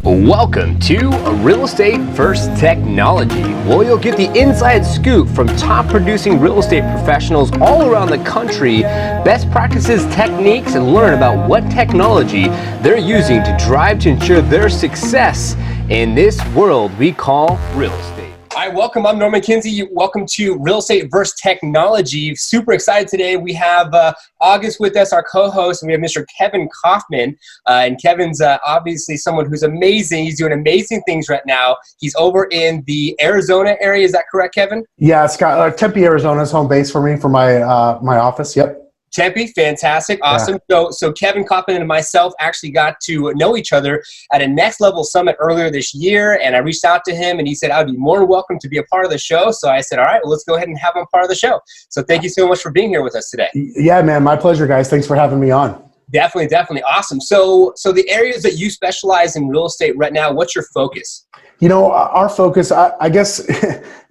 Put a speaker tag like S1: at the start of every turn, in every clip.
S1: Welcome to Real Estate First Technology, where you'll get the inside scoop from top producing real estate professionals all around the country, best practices, techniques, and learn about what technology they're using to drive to ensure their success in this world we call real estate. Hi, welcome. I'm Norman Kinsey. Welcome to Real Estate vs. Technology. Super excited today. We have August with us, our co-host, and we have Mr. Kevin Kauffman. And Kevin's obviously someone who's amazing. He's doing amazing things right now. He's over in the Arizona area. Is that correct, Kevin?
S2: Yeah, Scott, Tempe, Arizona is home base for me for my my office. Yep.
S1: Tempe, fantastic, awesome. Yeah. So Kevin Kauffman and myself actually got to know each other at a Next Level Summit earlier this year, and I reached out to him, and he said, I'd be more than welcome to be a part of the show. So I said, all right, well, let's go ahead and have him part of the show. So thank you so much for being here with us today.
S2: Yeah, man, my pleasure, guys. Thanks for having me on.
S1: Definitely, awesome. So the areas that you specialize in real estate right now, what's your focus?
S2: You know, our focus, I guess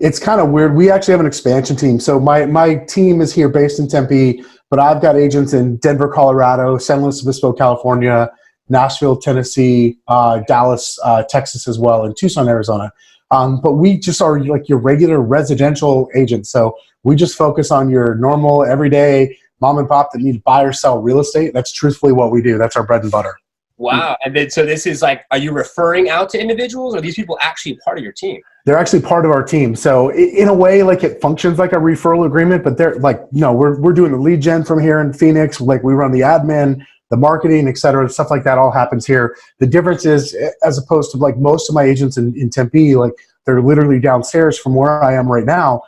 S2: it's kind of weird. We actually have an expansion team. So my team is here based in Tempe, but I've got agents in Denver, Colorado, San Luis Obispo, California, Nashville, Tennessee, Dallas, Texas as well, and Tucson, Arizona. But we just are like your regular residential agents. So we just focus on your normal, everyday mom and pop that need to buy or sell real estate. That's truthfully what we do. That's our bread and butter.
S1: Wow. And then, so this is like, are you referring out to individuals, or are these people actually part of your team?
S2: They're actually part of our team. So in a way, like it functions like a referral agreement, but they're like, no, we're doing the lead gen from here in Phoenix. Like we run the admin, the marketing, et cetera, stuff like that all happens here. The difference is, as opposed to like most of my agents in Tempe, like they're literally downstairs from where I am right now.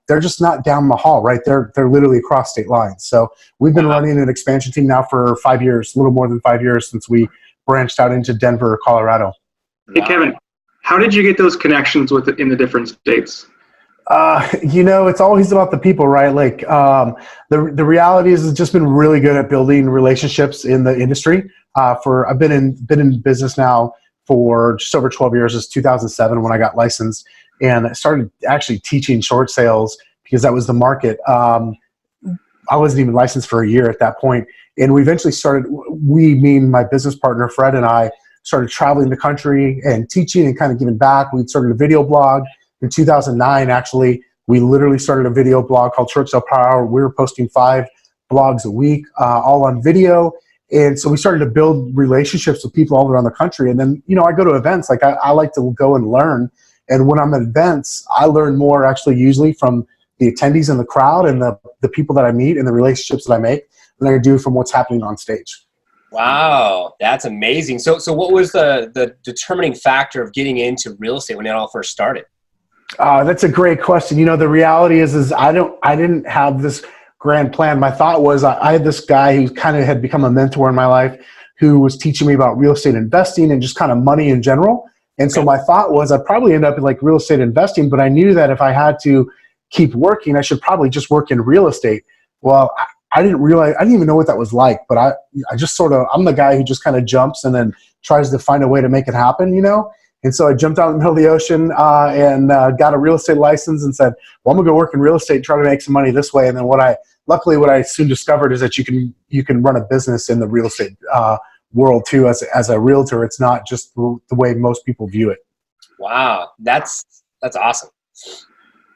S2: They're just not down the hall, right? They're literally across state lines. So we've been running an expansion team now for 5 years, a little more than 5 years since we branched out into Denver, Colorado.
S3: Hey, Kevin, how did you get those connections in the different states?
S2: You know, it's always about the people, right? Like the reality is, it's just been really good at building relationships in the industry. I've been in business now for just over 12 years. It's 2007 when I got licensed. And I started actually teaching short sales because that was the market. I wasn't even licensed for a year at that point. And we eventually started, me and my business partner, Fred, and I started traveling the country and teaching and kind of giving back. We started a video blog. In 2009, actually, we literally started a video blog called Short Sale Power Hour. We were posting 5 blogs a week, all on video. And so we started to build relationships with people all around the country. And then, you know, I go to events. Like I like to go and learn. And when I'm at events, I learn more actually usually from the attendees in the crowd and the people that I meet and the relationships that I make than I do from what's happening on stage.
S1: Wow, that's amazing. So what was the determining factor of getting into real estate when it all first started?
S2: That's a great question. You know, the reality is I didn't have this grand plan. My thought was I had this guy who kind of had become a mentor in my life who was teaching me about real estate investing and just kind of money in general. And so my thought was I'd probably end up in like real estate investing, but I knew that if I had to keep working, I should probably just work in real estate. Well, I didn't even know what that was like, but I just I'm the guy who just kind of jumps and then tries to find a way to make it happen, you know? And so I jumped out in the middle of the ocean and got a real estate license and said, well, I'm gonna go work in real estate and try to make some money this way. And then what I soon discovered is that you can run a business in the real estate world too as a realtor. It's not just the way most people view it.
S1: Wow, that's awesome.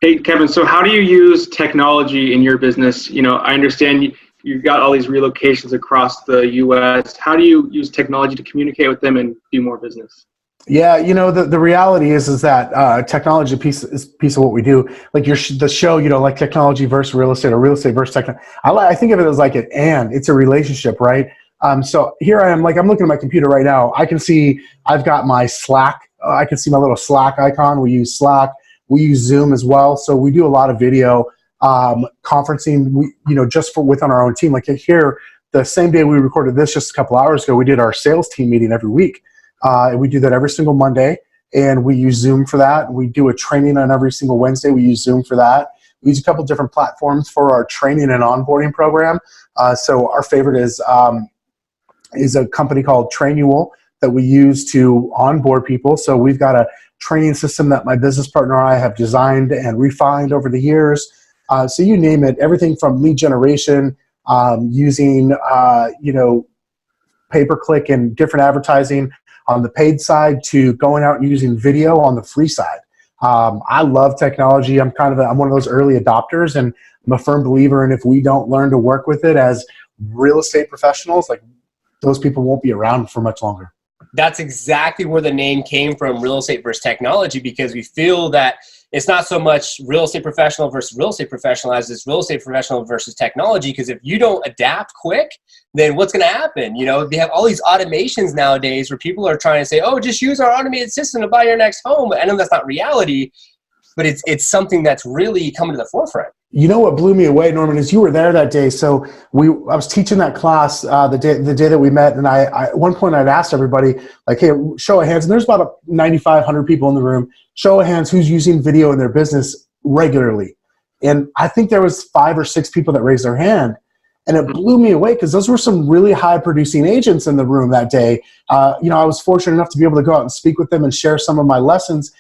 S3: Hey, Kevin, so how do you use technology in your business? You know, I understand you've got all these relocations across the U.S. How do you use technology to communicate with them and do more business?
S2: Yeah, you know, the reality is that technology is a piece of what we do. Like the show, you know, like technology versus real estate or real estate versus technology. I think of it as like it's a relationship, right? So here I am, like I'm looking at my computer right now. I can see I've got my Slack. I can see my little Slack icon. We use Slack. We use Zoom as well. So we do a lot of video conferencing. Just within our own team. Like here, the same day we recorded this just a couple hours ago, we did our sales team meeting every week. And we do that every single Monday, and we use Zoom for that. We do a training on every single Wednesday. We use Zoom for that. We use a couple different platforms for our training and onboarding program. So our favorite is a company called Trainual that we use to onboard people. So we've got a training system that my business partner and I have designed and refined over the years. So you name it, everything from lead generation, using pay-per-click and different advertising, on the paid side to going out and using video on the free side. I love technology. I'm one of those early adopters, and I'm a firm believer in if we don't learn to work with it as real estate professionals, like those people won't be around for much longer.
S1: That's exactly where the name came from, real estate versus technology, because we feel that it's not so much real estate professional versus real estate professional as it's real estate professional versus technology. Because if you don't adapt quick, then what's going to happen? You know, they have all these automations nowadays where people are trying to say, oh, just use our automated system to buy your next home. I know that's not reality, but it's something that's really coming to the forefront.
S2: You know what blew me away, Norman, is you were there that day. So I was teaching that class the day that we met, and I at one point I'd asked everybody, like, hey, show of hands, and there's about 9,500 people in the room. Show of hands, who's using video in their business regularly? And I think there was 5 or 6 people that raised their hand, and it blew me away because those were some really high producing agents in the room that day. I was fortunate enough to be able to go out and speak with them and share some of my lessons.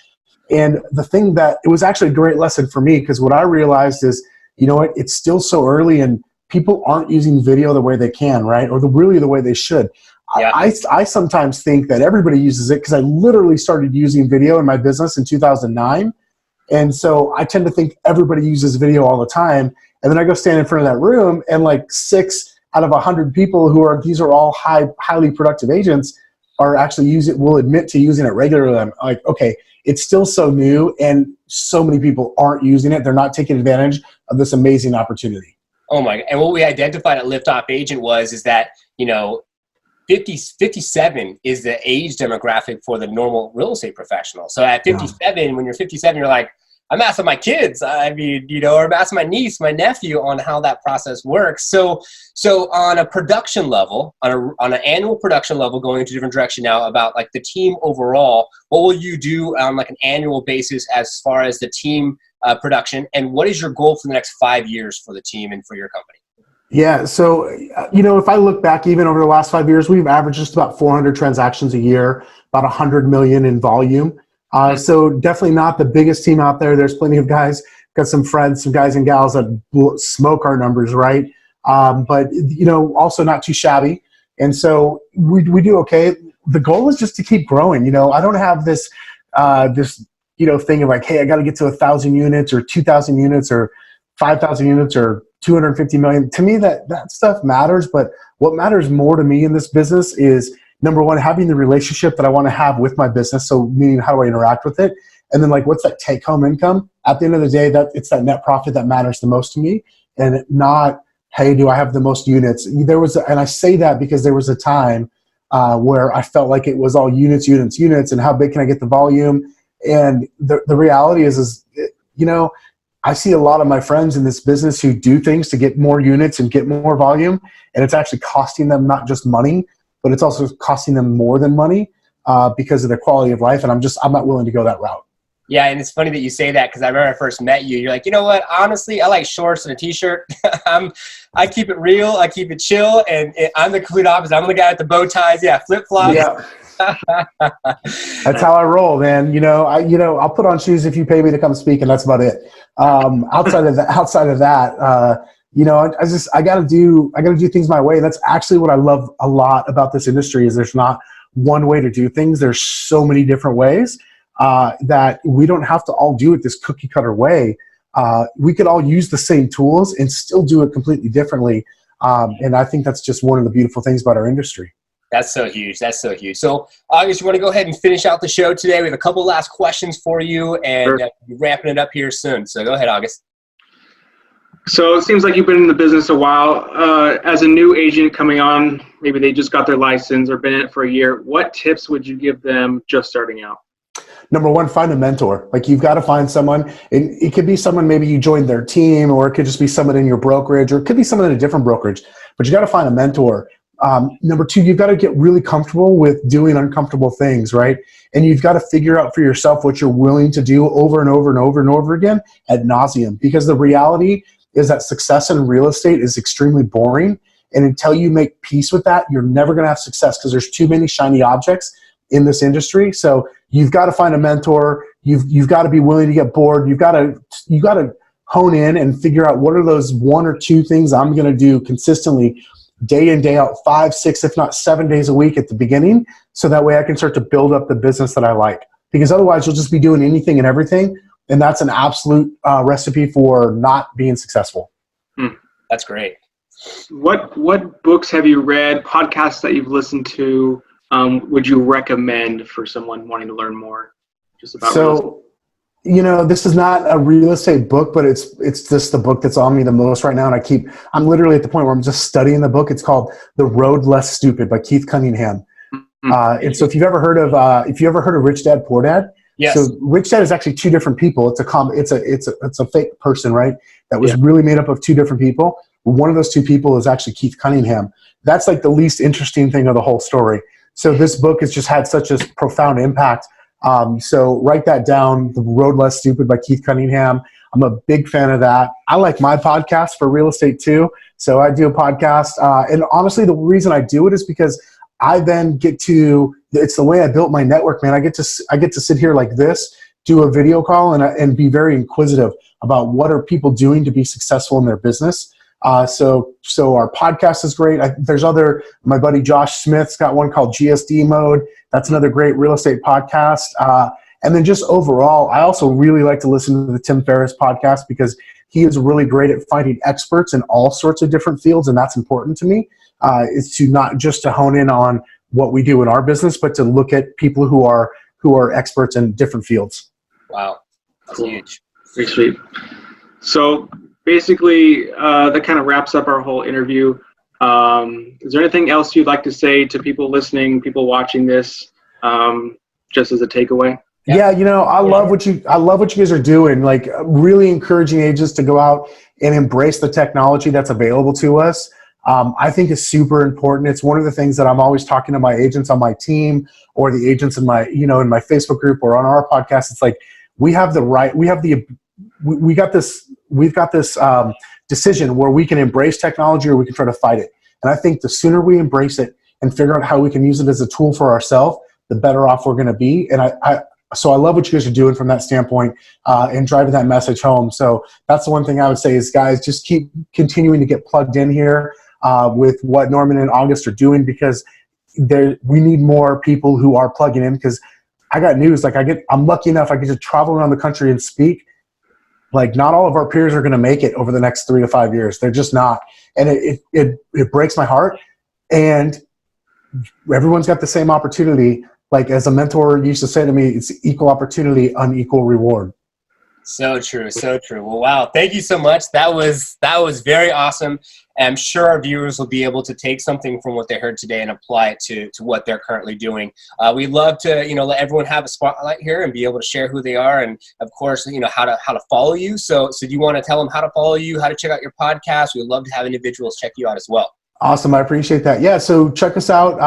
S2: And the thing that it was actually a great lesson for me, because what I realized is, you know what, it's still so early and people aren't using video the way they can, right? Or really the way they should. Yeah. I sometimes think that everybody uses it because I literally started using video in my business in 2009. And so I tend to think everybody uses video all the time. And then I go stand in front of that room and like 6 out of 100 people these are all highly productive agents are actually will admit to using it regularly. I'm like, okay, it's still so new and so many people aren't using it. They're not taking advantage of this amazing opportunity.
S1: Oh my, and what we identified at Lift Off Agent is that, 57 is the age demographic for the normal real estate professional. So at 57, when you're 57, you're like, I'm asking my kids, or I'm asking my niece, my nephew on how that process works. So on a production level, on an annual production level, going into a different direction now about like the team overall, what will you do on like an annual basis as far as the team production, and what is your goal for the next 5 years for the team and for your company?
S2: Yeah, so, if I look back even over the last 5 years, we've averaged just about 400 transactions a year, about 100 million in volume. So definitely not the biggest team out there. There's plenty of guys, got some friends, some guys and gals that smoke our numbers, right? But, also not too shabby. And so we do okay. The goal is just to keep growing. I don't have this thing of like, hey, I got to get to 1,000 units or 2,000 units or 5,000 units or 250 million. To me, that stuff matters. But what matters more to me in this business is, number one, having the relationship that I want to have with my business. So meaning, how do I interact with it? And then like, what's that take home income? At the end of the day, it's that net profit that matters the most to me, and not, hey, do I have the most units? And I say that because there was a time where I felt like it was all units, and how big can I get the volume? And the reality is, I see a lot of my friends in this business who do things to get more units and get more volume, and it's actually costing them not just money, but it's also costing them more than money because of their quality of life. And I'm not willing to go that route.
S1: Yeah, and it's funny that you say that, because I remember I first met you. You're like, you know what? Honestly, I like shorts and a t-shirt. I keep it real. I keep it chill, and I'm the complete opposite. I'm the guy with the bow ties. Yeah, flip-flops. Yeah.
S2: That's how I roll, man. I'll put on shoes if you pay me to come speak, and that's about it. Outside of that, I got to do things my way. That's actually what I love a lot about this industry is there's not one way to do things. There's so many different ways that we don't have to all do it this cookie cutter way. We could all use the same tools and still do it completely differently. And I think that's just one of the beautiful things about our industry.
S1: That's so huge. So, August, you want to go ahead and finish out the show today? We have a couple last questions for you, and we're wrapping it up here soon. So go ahead, August.
S3: So it seems like you've been in the business a while. As a new agent coming on, maybe they just got their license or been in it for a year. What tips would you give them just starting out?
S2: Number one, find a mentor. Like, you've got to find someone. It could be someone, maybe you joined their team, or it could just be someone in your brokerage, or it could be someone in a different brokerage, but you got to find a mentor. Number two, you've got to get really comfortable with doing uncomfortable things, right? And you've got to figure out for yourself what you're willing to do over and over and over and over again ad nauseum, because the reality is that success in real estate is extremely boring. And until you make peace with that, you're never going to have success, because there's too many shiny objects in this industry. So you've got to find a mentor. You've got to be willing to get bored. You've got to hone in and figure out what are those 1 or 2 things I'm going to do consistently day in, day out, 5, 6, if not 7 days a week at the beginning. So that way I can start to build up the business that I like. Because otherwise you'll just be doing anything and everything. And that's an absolute recipe for not being successful.
S1: That's great.
S3: What books have you read, podcasts that you've listened to, would you recommend for someone wanting to learn more just about real estate?
S2: This is not a real estate book, but it's just the book that's on me the most right now. And I'm literally at the point where I'm just studying the book. It's called The Road Less Stupid by Keith Cunningham. And so if you've ever heard of Rich Dad Poor Dad,
S1: yes.
S2: So Rich Dad is actually two different people. It's a fake person, right? That was really made up of two different people. One of those two people is actually Keith Cunningham. That's like the least interesting thing of the whole story. So this book has just had such a profound impact. So write that down, The Road Less Stupid by Keith Cunningham. I'm a big fan of that. I like my podcast for real estate too. So I do a podcast. And honestly, the reason I do it is because I then it's the way I built my network, man. I get to sit here like this, do a video call and be very inquisitive about what are people doing to be successful in their business. So our podcast is great. My buddy Josh Smith's got one called GSD Mode. That's another great real estate podcast. And then just overall, I also really like to listen to the Tim Ferriss podcast because he is really great at finding experts in all sorts of different fields. And that's important to me, is to not just to hone in on what we do in our business, but to look at people who are experts in different fields.
S1: Wow. That's huge.
S3: Pretty sweet. So basically, that kind of wraps up our whole interview. Is there anything else you'd like to say to people listening, people watching this, just as a takeaway?
S2: Yeah, I love what you guys are doing. Like really encouraging agents to go out and embrace the technology that's available to us. I think is super important. It's one of the things that I'm always talking to my agents on my team or the agents in my, in my Facebook group or on our podcast. It's like, we've got this decision where we can embrace technology or we can try to fight it. And I think the sooner we embrace it and figure out how we can use it as a tool for ourselves, the better off we're going to be. And so I love what you guys are doing from that standpoint and driving that message home. So that's the one thing I would say is, guys, just keep continuing to get plugged in here with what Norman and August are doing, because we need more people who are plugging in. Because I got news, like I'm lucky enough I get to travel around the country and speak. Like not all of our peers are going to make it over the next 3 to 5 years. They're just not. And it breaks my heart. And everyone's got the same opportunity. Like as a mentor used to say to me, it's equal opportunity, unequal reward.
S1: So true. So true. Well, wow. Thank you so much. That was very awesome. I'm sure our viewers will be able to take something from what they heard today and apply it to what they're currently doing. We'd love to, let everyone have a spotlight here and be able to share who they are. And of course, how to follow you. So do you want to tell them how to follow you, how to check out your podcast? We'd love to have individuals check you out as well.
S2: Awesome. I appreciate that. Yeah. So check us out.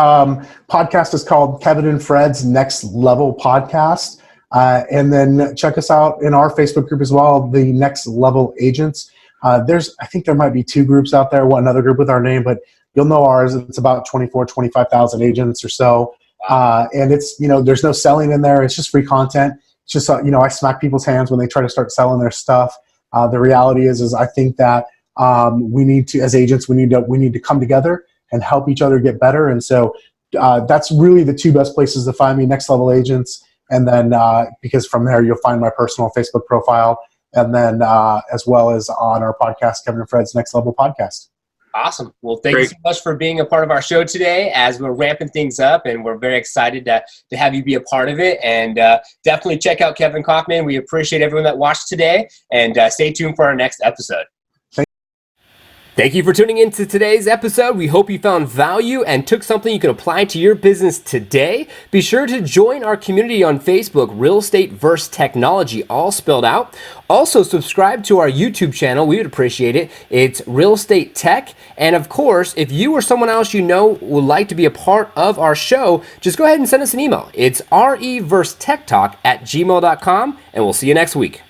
S2: Podcast is called Kevin and Fred's Next Level Podcast. And then check us out in our Facebook group as well, the Next Level Agents. I think there might be 2 groups out there, another group with our name, but you'll know ours. It's about 25,000 agents or so. And it's, there's no selling in there. It's just free content. It's just, I smack people's hands when they try to start selling their stuff. The reality is I think that we need to, as agents, we need to come together and help each other get better. And so that's really the 2 best places to find me, Next Level Agents. And then because from there, you'll find my personal Facebook profile. And then as well as on our podcast, Kevin and Fred's Next Level Podcast.
S1: Awesome. Well, thank you so much for being a part of our show today as we're ramping things up, and we're very excited to have you be a part of it. And definitely check out Kevin Kauffman. We appreciate everyone that watched today, and stay tuned for our next episode. Thank you for tuning in to today's episode. We hope you found value and took something you can apply to your business today. Be sure to join our community on Facebook, Real Estate vs. Technology, all spelled out. Also, subscribe to our YouTube channel. We would appreciate it. It's Real Estate Tech. And of course, if you or someone else you know would like to be a part of our show, just go ahead and send us an email. It's reversetechtalk@gmail.com, and we'll see you next week.